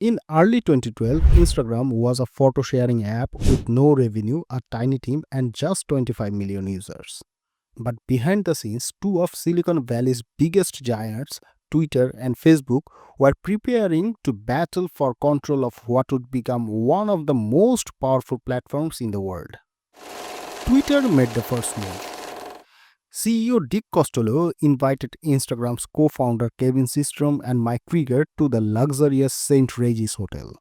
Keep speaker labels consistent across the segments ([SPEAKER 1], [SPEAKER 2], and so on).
[SPEAKER 1] In early 2012, Instagram was a photo sharing app with no revenue, a tiny team, and just 25 million users. But behind the scenes, two of Silicon Valley's biggest giants, Twitter and Facebook, were preparing to battle for control of what would become one of the most powerful platforms in the world. Twitter made the first move. CEO Dick Costolo invited Instagram's co-founder Kevin Systrom and Mike Krieger to the luxurious St. Regis Hotel.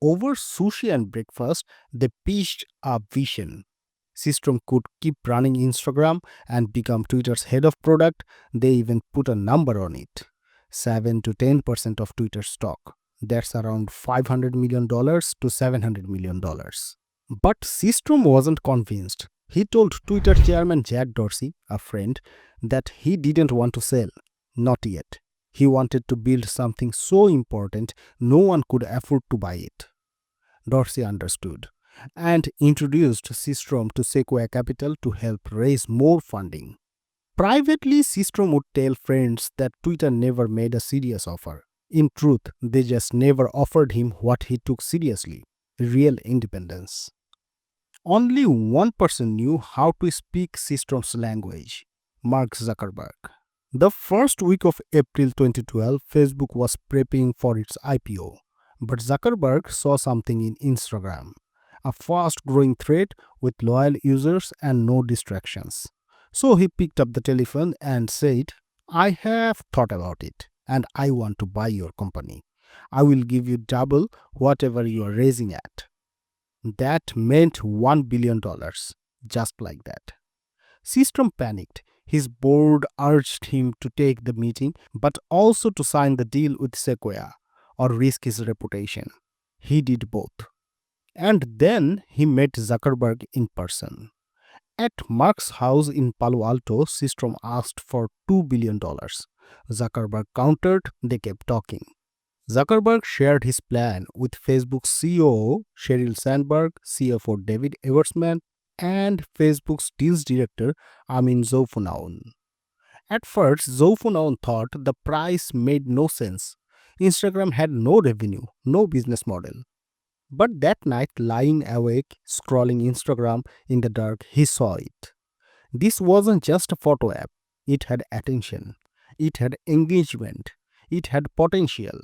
[SPEAKER 1] Over sushi and breakfast, they pitched a vision. System could keep running Instagram and become Twitter's head of product. They even put a number on it: 7 to 10% of Twitter's stock. That's around $500 million to $700 million. But Systrom wasn't convinced. He told Twitter chairman Jack Dorsey, a friend, that he didn't want to sell. Not yet. He wanted to build something so important no one could afford to buy it. Dorsey understood and introduced Systrom to Sequoia Capital to help raise more funding. Privately, Systrom would tell friends that Twitter never made a serious offer. In truth, they just never offered him what he took seriously: real independence. Only one person knew how to speak Systrom's language: Mark Zuckerberg. The first week of April 2012, Facebook was prepping for its IPO. But Zuckerberg saw something in Instagram: a fast growing thread with loyal users and no distractions. So he picked up the telephone and said, "I have thought about it and I want to buy your company. I will give you double whatever you are raising at." That meant $1 billion, just like that. Systrom panicked. His board urged him to take the meeting, but also to sign the deal with Sequoia or risk his reputation. He did both. And then he met Zuckerberg in person. At Mark's house in Palo Alto, Systrom asked for $2 billion. Zuckerberg countered. They kept talking. Zuckerberg shared his plan with Facebook's COO Sheryl Sandberg, CFO David Ebersman, and Facebook's deals director Amin Zoufunaun. At first, Zoufunaun thought the price made no sense. Instagram had no revenue, no business model. But that night, lying awake, scrolling Instagram in the dark, he saw it. This wasn't just a photo app. It had attention. It had engagement. It had potential.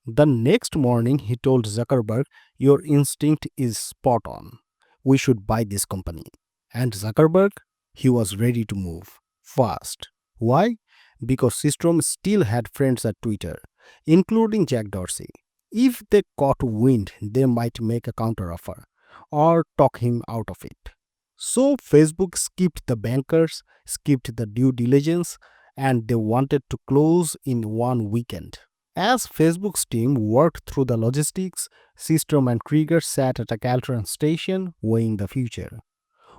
[SPEAKER 1] The next morning, he told Zuckerberg, "Your instinct is spot on. We should buy this company." And Zuckerberg, he was ready to move. Fast. Why? Because Systrom still had friends at Twitter, including Jack Dorsey. If they caught wind, they might make a counteroffer or talk him out of it. So Facebook skipped the bankers, skipped the due diligence, and they wanted to close in one weekend. As Facebook's team worked through the logistics, Systrom and Krieger sat at a Caltron station weighing the future.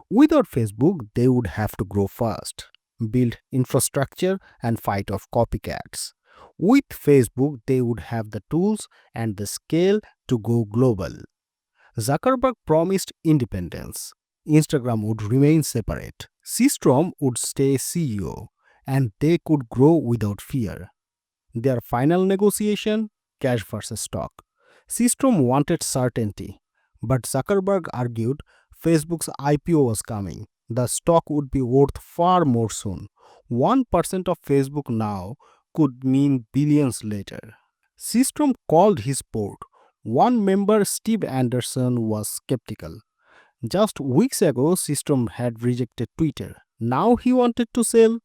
[SPEAKER 1] Without Facebook, they would have to grow fast, build infrastructure, and fight off copycats. With Facebook, they would have the tools and the scale to go global. Zuckerberg promised independence. Instagram would remain separate. Systrom would stay CEO, and they could grow without fear. Their final negotiation: cash versus stock. Systrom wanted certainty, but Zuckerberg argued Facebook's IPO was coming. The stock would be worth far more soon. 1% of Facebook now could mean billions later. Systrom called his board. One member, Steve Anderson, was skeptical. Just weeks ago, Systrom had rejected Twitter. Now he wanted to sell.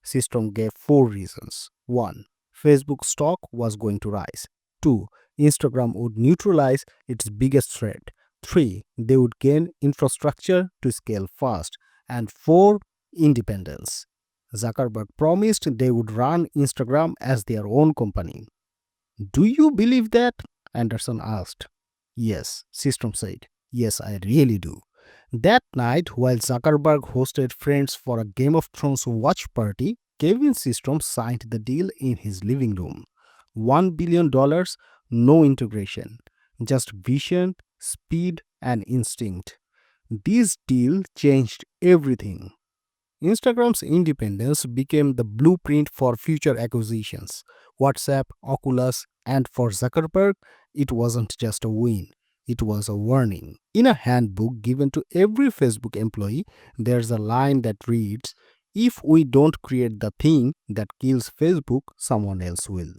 [SPEAKER 1] Systrom gave four reasons. 1. Facebook stock was going to rise. 2. Instagram would neutralize its biggest threat. 3. They would gain infrastructure to scale fast. And 4. Independence. Zuckerberg promised they would run Instagram as their own company. "Do you believe that?" Anderson asked. "Yes," Systrom said. "Yes, I really do." That night, while Zuckerberg hosted friends for a Game of Thrones watch party, Kevin Systrom signed the deal in his living room. $1 billion, no integration, just vision, speed, and instinct. This deal changed everything. Instagram's independence became the blueprint for future acquisitions. WhatsApp, Oculus, and for Zuckerberg, it wasn't just a win, it was a warning. In a handbook given to every Facebook employee, there's a line that reads, "If we don't create the thing that kills Facebook, someone else will."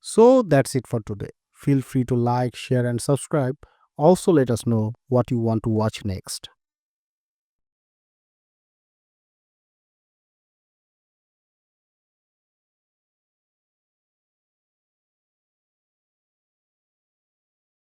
[SPEAKER 1] So that's it for today. Feel free to like, share, and subscribe. Also, let us know what you want to watch next.